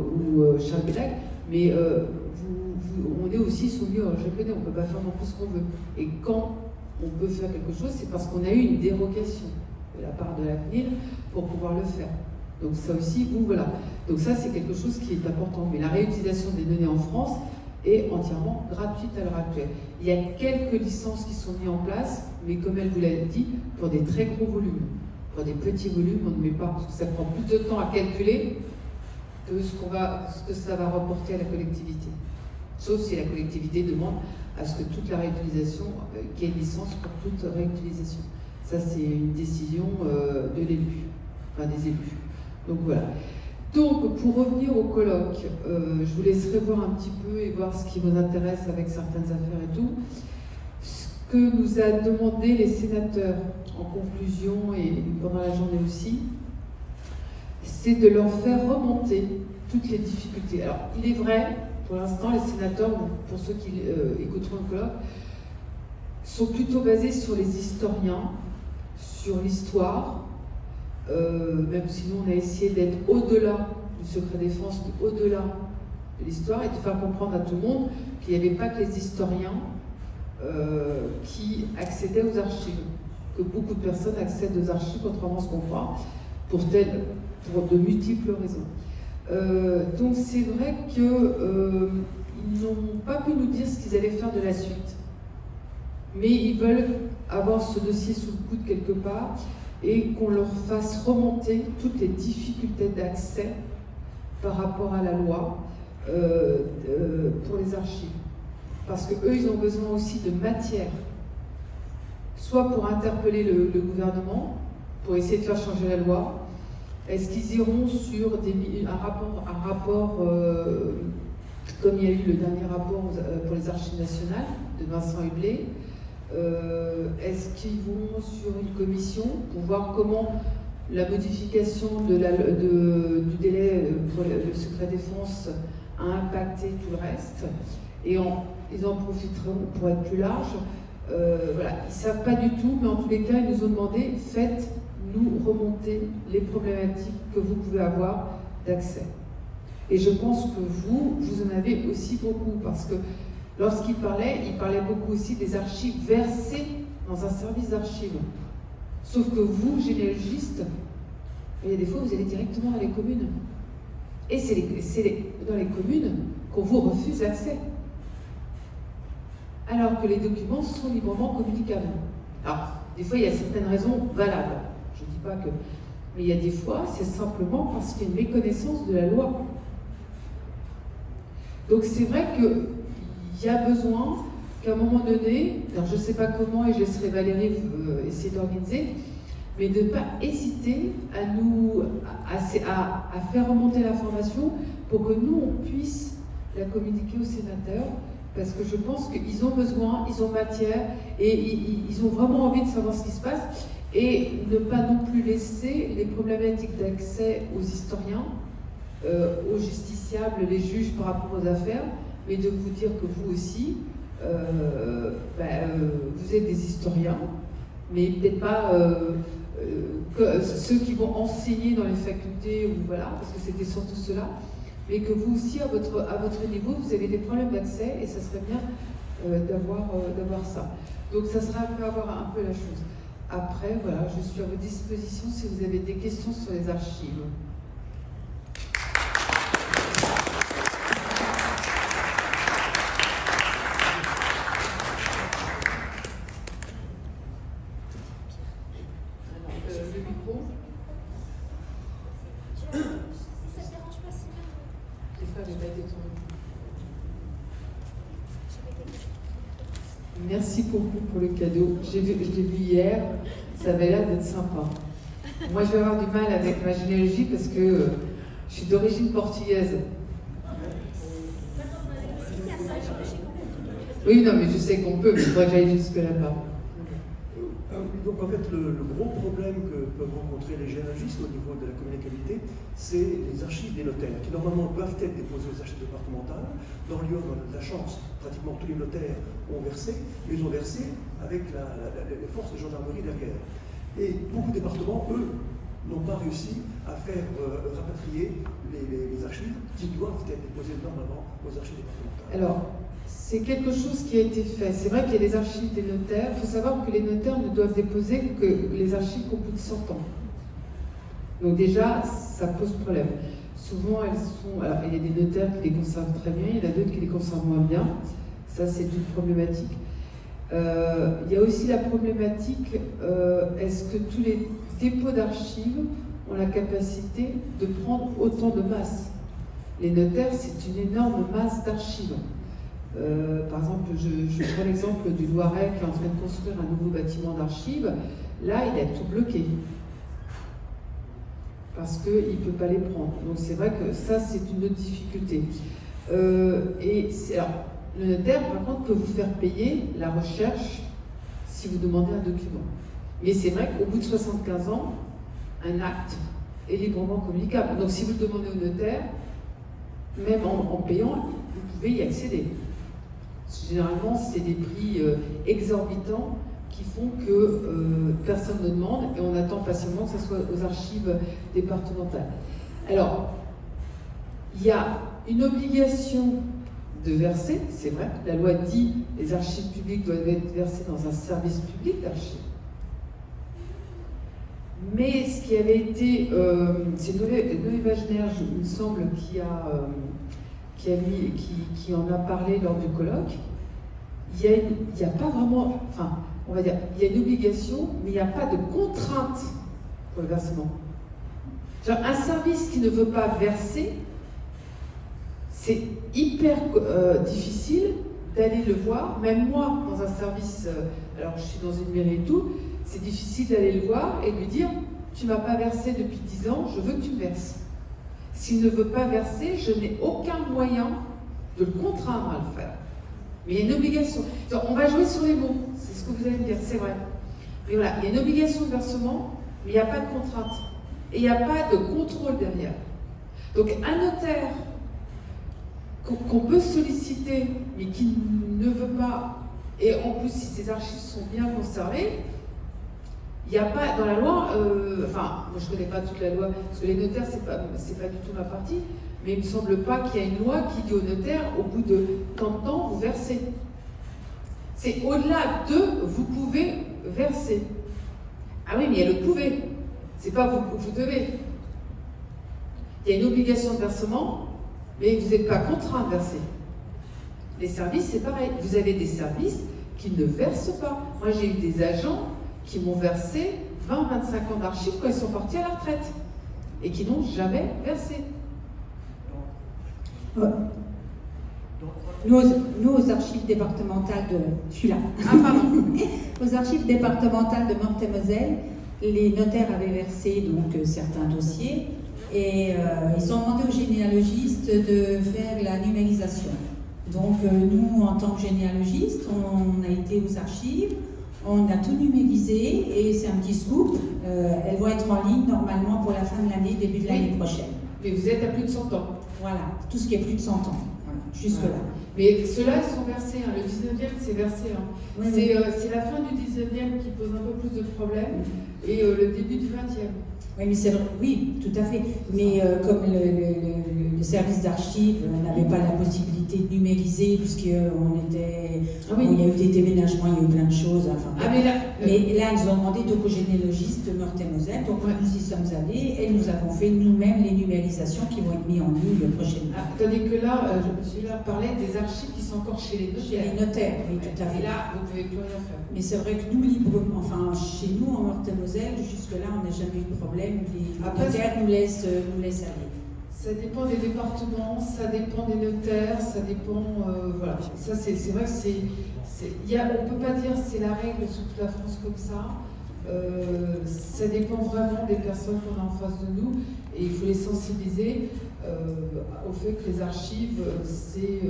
Charles Bellac, mais on est aussi soumis au RGPD. On ne peut pas faire non plus ce qu'on veut. Et quand on peut faire quelque chose, c'est parce qu'on a eu une dérogation de la part de la CNIL pour pouvoir le faire. Donc ça aussi, voilà. Donc ça, c'est quelque chose qui est important. Mais la réutilisation des données en France est entièrement gratuite à l'heure actuelle. Il y a quelques licences qui sont mises en place, mais comme elle vous l'a dit, pour des très gros volumes. Pour des petits volumes, on ne met pas, parce que ça prend plus de temps à calculer que ce que ça va reporter à la collectivité. Sauf si la collectivité demande à ce que toute la réutilisation, qu'il y ait une licence pour toute réutilisation. Ça, c'est une décision de l'élu, enfin des élus. Donc voilà. Donc, pour revenir au colloque, je vous laisserai voir un petit peu et voir ce qui vous intéresse avec certaines affaires et tout. Ce que nous a demandé les sénateurs en conclusion et pendant la journée aussi, c'est de leur faire remonter toutes les difficultés. Alors, il est vrai, pour l'instant, les sénateurs, pour ceux qui écouteront le colloque, sont plutôt basés sur les historiens, sur l'histoire, même si nous on a essayé d'être au-delà du secret défense, au-delà de l'histoire, et de faire comprendre à tout le monde qu'il n'y avait pas que les historiens qui accédaient aux archives, que beaucoup de personnes accèdent aux archives, contrairement à ce qu'on croit, pour de multiples raisons. Donc c'est vrai qu'ils n'ont pas pu nous dire ce qu'ils allaient faire de la suite. Mais ils veulent avoir ce dossier sous le coude quelque part et qu'on leur fasse remonter toutes les difficultés d'accès par rapport à la loi pour les archives. Parce qu'eux, ils ont besoin aussi de matière, soit pour interpeller le gouvernement, pour essayer de faire changer la loi. Est-ce qu'ils iront sur un rapport comme il y a eu le dernier rapport pour les archives nationales de Vincent Hublet? Est-ce qu'ils vont sur une commission pour voir comment la modification du délai pour le secret défense a impacté tout le reste? Et ils en profiteront pour être plus larges. Voilà. Ils ne savent pas du tout, mais en tous les cas, ils nous ont demandé, faites-nous remonter les problématiques que vous pouvez avoir d'accès. Et je pense que vous en avez aussi beaucoup, parce que lorsqu'il parlait beaucoup aussi des archives versées dans un service d'archives. Sauf que vous, généalogistes, il y a des fois, vous allez directement dans les communes. Et c'est dans les communes qu'on vous refuse l'accès. Alors que les documents sont librement communicables. Alors, des fois, il y a certaines raisons valables. Je ne dis pas que... Mais il y a des fois, c'est simplement parce qu'il y a une méconnaissance de la loi. Donc c'est vrai qu'il y a besoin qu'à un moment donné, alors je ne sais pas comment et je laisserai Valérie essayer d'organiser, mais de ne pas hésiter à faire remonter l'information pour que nous, on puisse la communiquer aux sénateurs, parce que je pense qu'ils ont besoin, ils ont matière, et ils ont vraiment envie de savoir ce qui se passe, et ne pas non plus laisser les problématiques d'accès aux historiens, aux justiciables, les juges par rapport aux affaires, mais de vous dire que vous aussi, vous êtes des historiens, mais peut-être pas que ceux qui vont enseigner dans les facultés, ou voilà, parce que c'était surtout cela, mais que vous aussi, à votre niveau, vous avez des problèmes d'accès, et ça serait bien d'avoir ça. Donc ça sera un peu avoir un peu la chose. Après, voilà, je suis à votre disposition si vous avez des questions sur les archives. Merci beaucoup pour le cadeau. Je l'ai vu hier, ça avait l'air d'être sympa. Moi, je vais avoir du mal avec ma généalogie parce que je suis d'origine portugaise. Oui, non, mais je sais qu'on peut, mais il faudrait que j'aille jusque là-bas. Donc en fait, le gros problème que peuvent rencontrer les généalogistes au niveau de la communicabilité, c'est les archives des notaires, qui normalement doivent être déposées aux archives départementales. Dans Lyon, on a de la chance, pratiquement tous les notaires ont versé, mais ils ont versé avec les forces de gendarmerie derrière. Et beaucoup de départements, eux, n'ont pas réussi à faire rapatrier les archives qui doivent être déposées normalement aux archives départementales. Alors, c'est quelque chose qui a été fait. C'est vrai qu'il y a des archives des notaires. Il faut savoir que les notaires ne doivent déposer que les archives qui ont plus de 100 ans. Donc déjà, ça pose problème. Souvent, elles sont... Alors, il y a des notaires qui les conservent très bien, il y en a d'autres qui les conservent moins bien. Ça, c'est une problématique. Il y a aussi la problématique, est-ce que tous les dépôts d'archives ont la capacité de prendre autant de masse. Les notaires, c'est une énorme masse d'archives. Par exemple, je prends l'exemple du Loiret qui est en train de construire un nouveau bâtiment d'archives. Là, il a tout bloqué. Parce qu'il ne peut pas les prendre. Donc c'est vrai que ça, c'est une autre difficulté. Alors, le notaire, par contre, peut vous faire payer la recherche si vous demandez un document. Mais c'est vrai qu'au bout de 75 ans, un acte est librement communicable. Donc si vous le demandez au notaire, même en payant, vous pouvez y accéder. Généralement, c'est des prix exorbitants qui font que personne ne demande et on attend patiemment que ce soit aux archives départementales. Alors, il y a une obligation de verser, c'est vrai, la loi dit que les archives publiques doivent être versées dans un service public d'archives. Mais ce qui avait été, c'est Noé Wagner, il me semble, qui en a parlé lors du colloque. Il n'y a pas vraiment, enfin, on va dire, il y a une obligation, mais il n'y a pas de contrainte pour le versement. Genre, un service qui ne veut pas verser, c'est hyper difficile d'aller le voir. Même moi, dans un service, alors je suis dans une mairie et tout, c'est difficile d'aller le voir et lui dire « Tu ne m'as pas versé depuis 10 ans, je veux que tu me verses. » S'il ne veut pas verser, je n'ai aucun moyen de le contraindre à le faire. Mais il y a une obligation. Donc, on va jouer sur les mots, c'est ce que vous allez me dire, c'est vrai. Mais voilà, il y a une obligation de versement, mais il n'y a pas de contrainte. Et il n'y a pas de contrôle derrière. Donc un notaire qu'on peut solliciter, mais qui ne veut pas, et en plus si ces archives sont bien conservées, il n'y a pas dans la loi, enfin, moi je ne connais pas toute la loi, parce que les notaires, c'est pas du tout ma partie, mais il ne me semble pas qu'il y ait une loi qui dit au notaire, au bout de tant de temps, vous versez. C'est au-delà de vous pouvez verser. Ah oui, mais il y a le pouvez, c'est pas vous devez. Il y a une obligation de versement, mais vous n'êtes pas contraint de verser. Les services, c'est pareil. Vous avez des services qui ne versent pas. Moi, j'ai eu des agents qui m'ont versé 20-25 ans d'archives quand ils sont partis à la retraite et qui n'ont jamais versé. Nous, aux archives départementales de... Je suis là. Ah, pardon. Aux archives départementales de Meurthe-et-Moselle, les notaires avaient versé donc certains dossiers et ils ont demandé aux généalogistes de faire la numérisation. Donc nous, en tant que généalogistes, on a été aux archives, on a tout numérisé et c'est un petit scoop. Elles vont être en ligne normalement pour la fin de l'année, début de l'année prochaine. Mais vous êtes à plus de 100 ans. Voilà, tout ce qui est plus de 100 ans, voilà, jusque-là. Mais ceux-là, ils sont versés. Hein. Le 19e, c'est versé. Hein. Oui, c'est la fin du 19e qui pose un peu plus de problèmes et le début du 20e. Oui, mais c'est vrai, oui, tout à fait. Mais comme le service d'archives n'avait pas la possibilité de numériser, puisqu'on était. Ah oui. Bon, il y a eu des déménagements, il y a eu plein de choses. Enfin, mais là, ils ont demandé donc aux généalogistes de Meurthe-et-Moselle, donc nous y sommes allés et nous avons fait nous-mêmes les numérisations qui vont être mises en ligne prochainement. Tandis que là, je là parlais des archives qui sont encore chez les notaires. Chez les notaires, oui, tout à fait. Et là, vous ne pouvez plus rien faire. Mais c'est vrai que nous, librement, enfin, chez nous, en Meurthe-et-Moselle, jusque-là, on n'a jamais eu de problème. Les notaires nous laissent aller. Ça dépend des départements, ça dépend des notaires, ça dépend. Voilà. Ça, c'est vrai que on ne peut pas dire c'est la règle sur toute la France comme ça. Ça dépend vraiment des personnes qu'on a en face de nous et il faut les sensibiliser au fait que les archives, c'est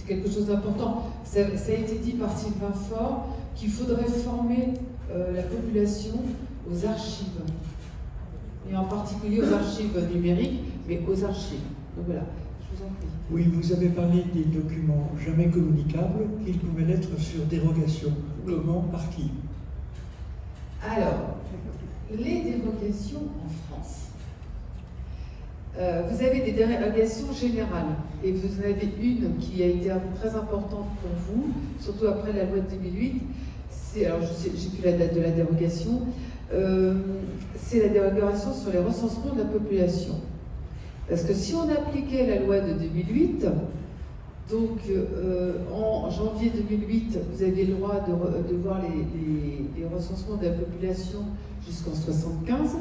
quelque chose d'important. Ça a été dit par Sylvain Faure qu'il faudrait former la population aux archives. Et en particulier aux archives numériques, mais aux archives. Donc voilà, je vous en prie. Oui, vous avez parlé des documents jamais communicables, qu'ils pouvaient l'être sur dérogation. Comment, par qui? Alors, les dérogations en France. Vous avez des dérogations générales, et vous en avez une qui a été très importante pour vous, surtout après la loi de 2008. Alors, j'ai plus la date de la dérogation. C'est la dérogation sur les recensements de la population. Parce que si on appliquait la loi de 2008, Donc, en janvier 2008, vous aviez le droit de voir les recensements de la population jusqu'en 1975.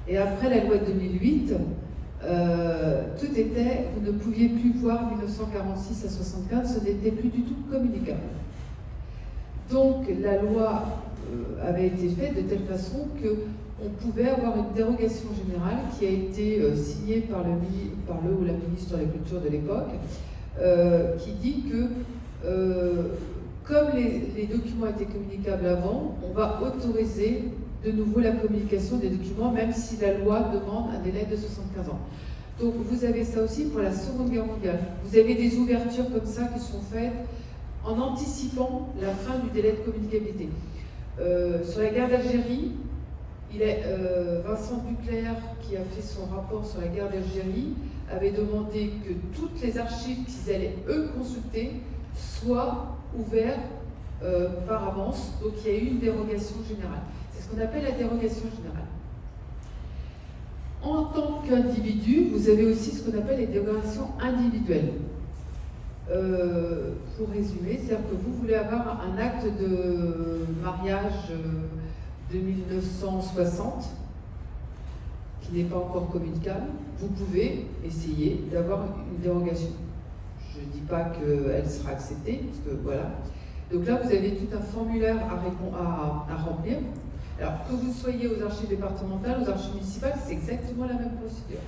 Et après la loi de 2008, tout était, vous ne pouviez plus voir 1946 à 1975, ce n'était plus du tout communicable. Donc, la loi avait été faite de telle façon qu'on pouvait avoir une dérogation générale qui a été signée par le ou la ministre de la Culture de l'époque, qui dit que, comme les documents étaient communicables avant, on va autoriser de nouveau la communication des documents, même si la loi demande un délai de 75 ans. Donc vous avez ça aussi pour la Seconde Guerre mondiale. Vous avez des ouvertures comme ça qui sont faites en anticipant la fin du délai de communicabilité. Sur la guerre d'Algérie, il est Vincent Duclerc, qui a fait son rapport sur la guerre d'Algérie, avait demandé que toutes les archives qu'ils allaient eux consulter soient ouvertes par avance. Donc il y a eu une dérogation générale. C'est ce qu'on appelle la dérogation générale. En tant qu'individu, vous avez aussi ce qu'on appelle les dérogations individuelles. Pour résumer, c'est-à-dire que vous voulez avoir un acte de mariage de 1960 qui n'est pas encore communicable, vous pouvez essayer d'avoir une dérogation. Je ne dis pas qu'elle sera acceptée, parce que voilà. Donc là, vous avez tout un formulaire à remplir. Alors, que vous soyez aux archives départementales, aux archives municipales, c'est exactement la même procédure.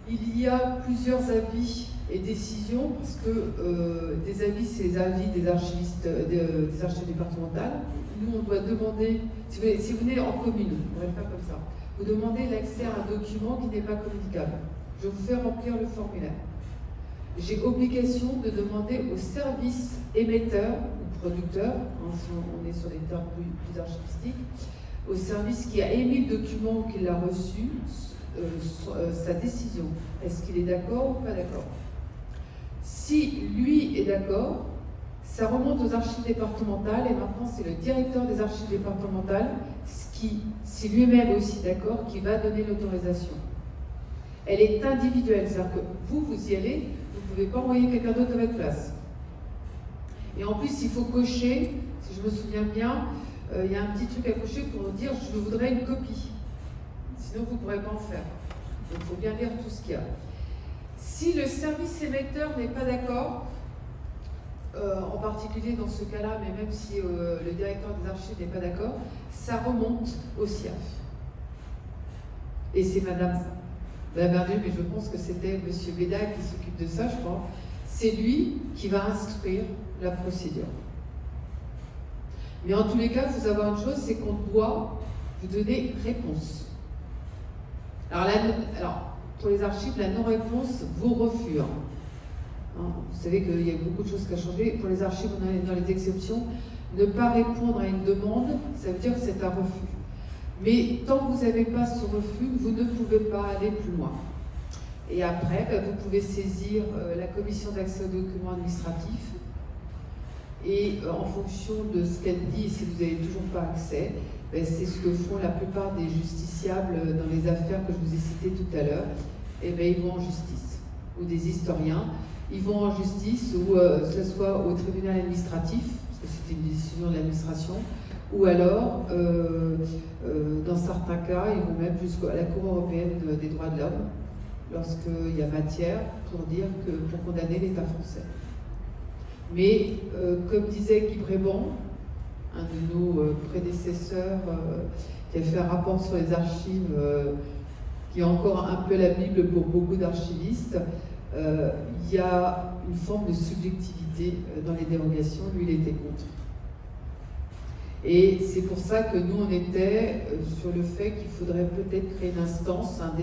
Il y a plusieurs avis et décisions, parce que des avis, c'est les avis des archivistes, des archives départementales. Nous, on doit demander, si vous venez en commune, on va le faire comme ça, vous demandez l'accès à un document qui n'est pas communicable. Je vous fais remplir le formulaire. J'ai obligation de demander au service émetteur ou producteur, on est sur des termes plus archivistiques, au service qui a émis le document ou qui l'a reçu, sa décision. Est-ce qu'il est d'accord ou pas d'accord? Si lui est d'accord, ça remonte aux archives départementales et maintenant c'est le directeur des archives départementales qui, si lui-même est aussi d'accord, qui va donner l'autorisation. Elle est individuelle, c'est-à-dire que vous y allez, vous ne pouvez pas envoyer quelqu'un d'autre à votre place. Et en plus, il faut cocher, si je me souviens bien, il y a un petit truc à cocher pour dire « je voudrais une copie ». Sinon, vous ne pourrez pas en faire. Donc, il faut bien lire tout ce qu'il y a. Si le service émetteur n'est pas d'accord, en particulier dans ce cas-là, mais même si le directeur des archives n'est pas d'accord, ça remonte au CIAF. Et c'est Madame Verdieu, mais je pense que c'était Monsieur Béda qui s'occupe de ça, je crois. C'est lui qui va instruire la procédure. Mais en tous les cas, il faut savoir une chose, c'est qu'on doit vous donner réponse. Alors, pour les archives, la non-réponse vaut refus. Vous savez qu'il y a beaucoup de choses qui ont changé. Pour les archives, on est dans les exceptions. Ne pas répondre à une demande, ça veut dire que c'est un refus. Mais tant que vous n'avez pas ce refus, vous ne pouvez pas aller plus loin. Et après, vous pouvez saisir la commission d'accès aux documents administratifs. Et en fonction de ce qu'elle dit, si vous n'avez toujours pas accès, c'est ce que font la plupart des justiciables dans les affaires que je vous ai citées tout à l'heure. Et ils vont en justice. Ou des historiens. Ils vont en justice, ou que ce soit au tribunal administratif, parce que c'est une décision de l'administration, ou alors, dans certains cas, ils vont même jusqu'à la Cour européenne des droits de l'homme, lorsqu'il y a matière pour condamner l'État français. Mais, comme disait Guy Brébant, un de nos prédécesseurs, qui a fait un rapport sur les archives, qui est encore un peu la Bible pour beaucoup d'archivistes, il y a une forme de subjectivité dans les dérogations. Lui, il était contre. Et c'est pour ça que nous, on était sur le fait qu'il faudrait peut-être créer une instance, un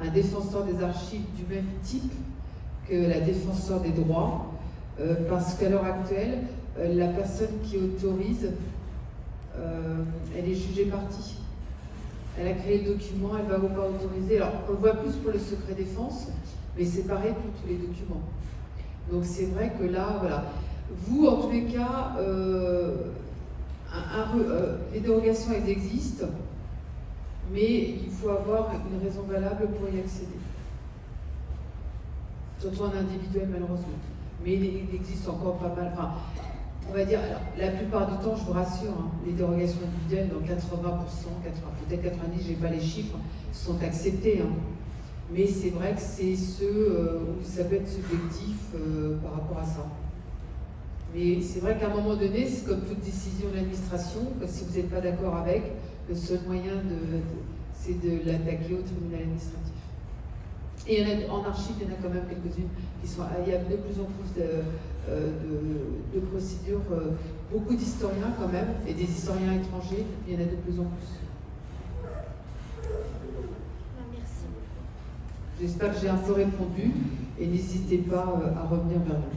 défenseur des archives du même type que la défenseur des droits, parce qu'à l'heure actuelle, la personne qui autorise, elle est jugée partie. Elle a créé le document, elle va ou pas autoriser. Alors, on le voit plus pour le secret défense, mais c'est pareil pour tous les documents. Donc c'est vrai que là, voilà. Vous, en tous les cas, les dérogations, elles existent, mais il faut avoir une raison valable pour y accéder. surtout en individuel malheureusement. Mais il existe encore pas mal, enfin, on va dire, alors, la plupart du temps, je vous rassure, hein, les dérogations individuelles, dans 80%, peut-être 90%, je n'ai pas les chiffres, sont acceptées. Hein. Mais c'est vrai que c'est ceux où ça peut être subjectif par rapport à ça. Mais c'est vrai qu'à un moment donné, c'est comme toute décision de l'administration, si vous n'êtes pas d'accord avec, le seul moyen c'est de l'attaquer au tribunal administratif. Et il y en a, en archive, il y en a quand même quelques-unes qui sont. Il y a de plus en plus de procédures, beaucoup d'historiens quand même, et des historiens étrangers, il y en a de plus en plus. Merci beaucoup. J'espère que j'ai un peu répondu, et n'hésitez pas à revenir vers nous.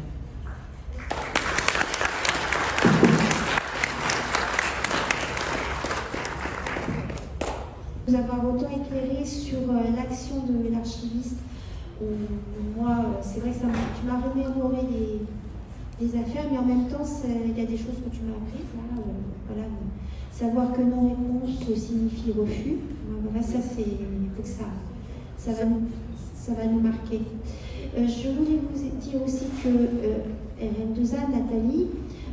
Vous avoir autant éclairé sur l'action de l'archiviste. Moi, c'est vrai que tu m'as remémoré des affaires, mais en même temps, il y a des choses que tu m'as apprises. Voilà, savoir que non-réponse signifie refus. Voilà, ça, c'est, il faut que ça va nous marquer. Je voulais vous dire aussi que RN2A, Nathalie,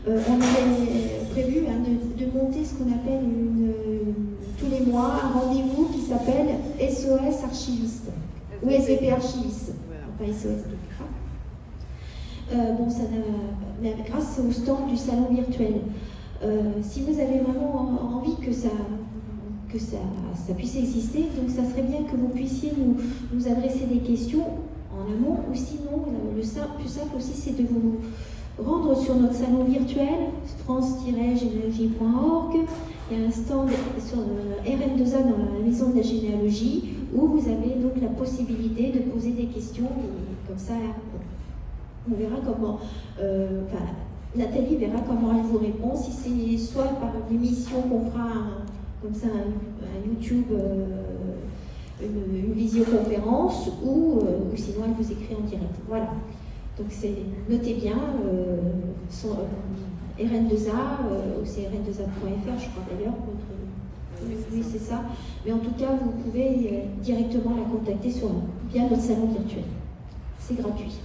on avait prévu de monter ce qu'on appelle tous les mois un rendez-vous qui s'appelle SOS Archiviste ou SVP Archiviste, pas SOS bon, ça mais grâce au stand du salon virtuel. Si vous avez vraiment envie que ça puisse exister, donc ça serait bien que vous puissiez nous adresser des questions en amont, ou sinon, le plus simple aussi, c'est de vous rendre sur notre salon virtuel, france-généalogie.org. Il y a un stand sur RN2A dans la maison de la généalogie, où vous avez donc la possibilité de poser des questions, et comme ça, on verra comment, Nathalie verra comment elle vous répond, si c'est soit par une émission qu'on fera comme ça un YouTube, une visioconférence, ou sinon elle vous écrit en direct. Voilà. Donc notez bien, RN2A, c'est rn2a.fr, je crois d'ailleurs. Oui, c'est ça. Mais en tout cas, vous pouvez directement la contacter via notre salon virtuel. C'est gratuit.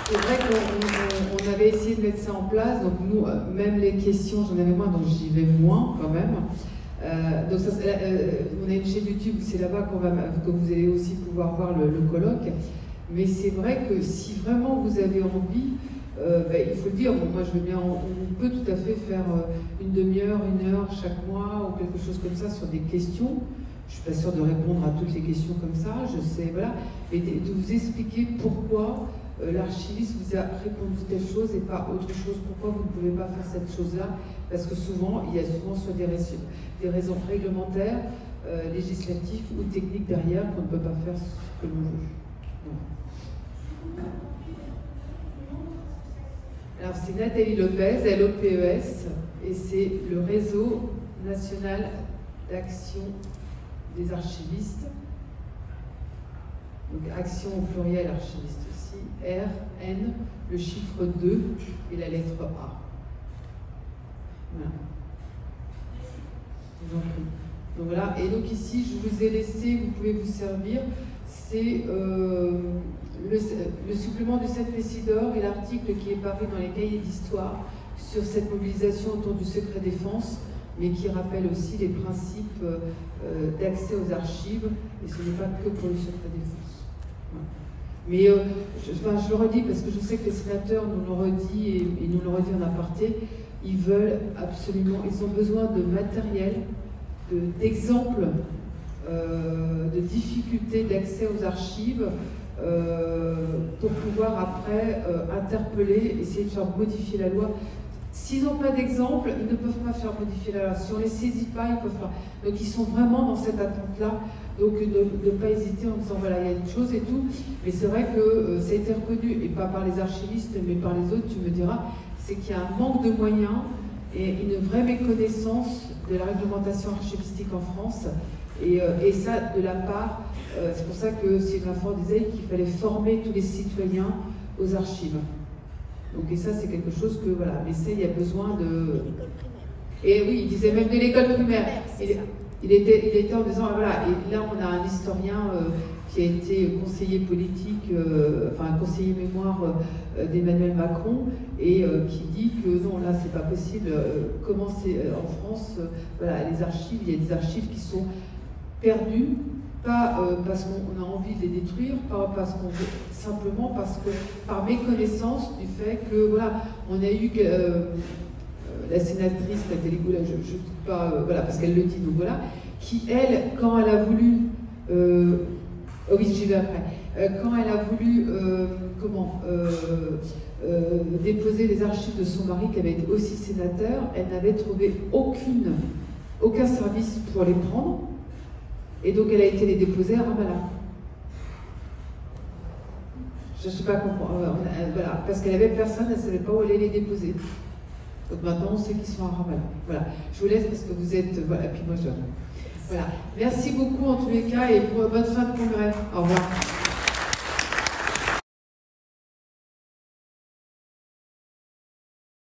C'est vrai qu'on avait essayé de mettre ça en place, donc nous, même les questions, j'en avais moins, donc j'y vais moins quand même. Donc ça, on a une chaîne YouTube, c'est là-bas que vous allez aussi pouvoir voir le colloque. Mais c'est vrai que si vraiment vous avez envie, il faut le dire, moi je veux bien, on peut tout à fait faire une demi-heure, 1 heure chaque mois ou quelque chose comme ça sur des questions. Je ne suis pas sûre de répondre à toutes les questions comme ça, je sais, voilà. Et de vous expliquer pourquoi l'archiviste vous a répondu telle chose et pas autre chose, pourquoi vous ne pouvez pas faire cette chose-là, parce que souvent, il y a souvent soit des raisons réglementaires, législatives ou techniques derrière qu'on ne peut pas faire ce que l'on veut. Alors c'est Nathalie Lopez, LOPES, et c'est le réseau national d'action des archivistes, donc action au pluriel archiviste aussi, RN, le chiffre 2 et la lettre A. Voilà. Donc voilà, et donc ici je vous ai laissé, vous pouvez vous servir, c'est le supplément de cette Pessidor et l'article qui est paru dans les cahiers d'histoire sur cette mobilisation autour du secret défense, mais qui rappelle aussi les principes d'accès aux archives, et ce n'est pas que pour le secret défense. Voilà. Mais je le redis parce que je sais que les sénateurs nous l'ont redit et nous l'ont redit en aparté, ils veulent absolument, ils ont besoin de matériel, d'exemples, de difficultés d'accès aux archives pour pouvoir après interpeller, essayer de faire modifier la loi. S'ils n'ont pas d'exemple, ils ne peuvent pas faire modifier la loi. Si on ne les saisit pas, ils ne peuvent pas. Donc ils sont vraiment dans cette attente-là. Donc de ne pas hésiter en disant voilà, il y a une chose et tout. Mais c'est vrai que ça a été reconnu, et pas par les archivistes, mais par les autres, tu me diras, c'est qu'il y a un manque de moyens et une vraie méconnaissance de la réglementation archivistique en France. Et ça, de la part, c'est pour ça que Sylvain Faure disait qu'il fallait former tous les citoyens aux archives. Donc, et ça, c'est quelque chose que, voilà, mais il y a besoin de... Et oui, il disait même de l'école primaire. Il était en disant, voilà, et là on a un historien qui a été conseiller politique, enfin conseiller mémoire d'Emmanuel Macron, et qui dit que non, là c'est pas possible, comment c'est en France, voilà, les archives, il y a des archives qui sont perdues, pas parce qu'on a envie de les détruire, pas parce qu'on veut, simplement parce que par méconnaissance du fait que, voilà, on a eu la sénatrice Nathalie Goulet, je ne dis pas, voilà, parce qu'elle le dit, donc voilà, qui, elle, quand elle a voulu, oui, j'y vais après, quand elle a voulu, déposer les archives de son mari, qui avait été aussi sénateur, elle n'avait trouvé aucun service pour les prendre, et donc elle a été les déposer à Ramallah. Je ne sais pas comment, voilà, parce qu'elle avait personne, elle ne savait pas où aller les déposer. Donc maintenant, on sait qu'ils sont à Ramallah. Voilà. Je vous laisse parce que vous êtes... Voilà, puis moi, je... Voilà. Merci beaucoup en tous les cas et bonne fin de congrès. Au revoir.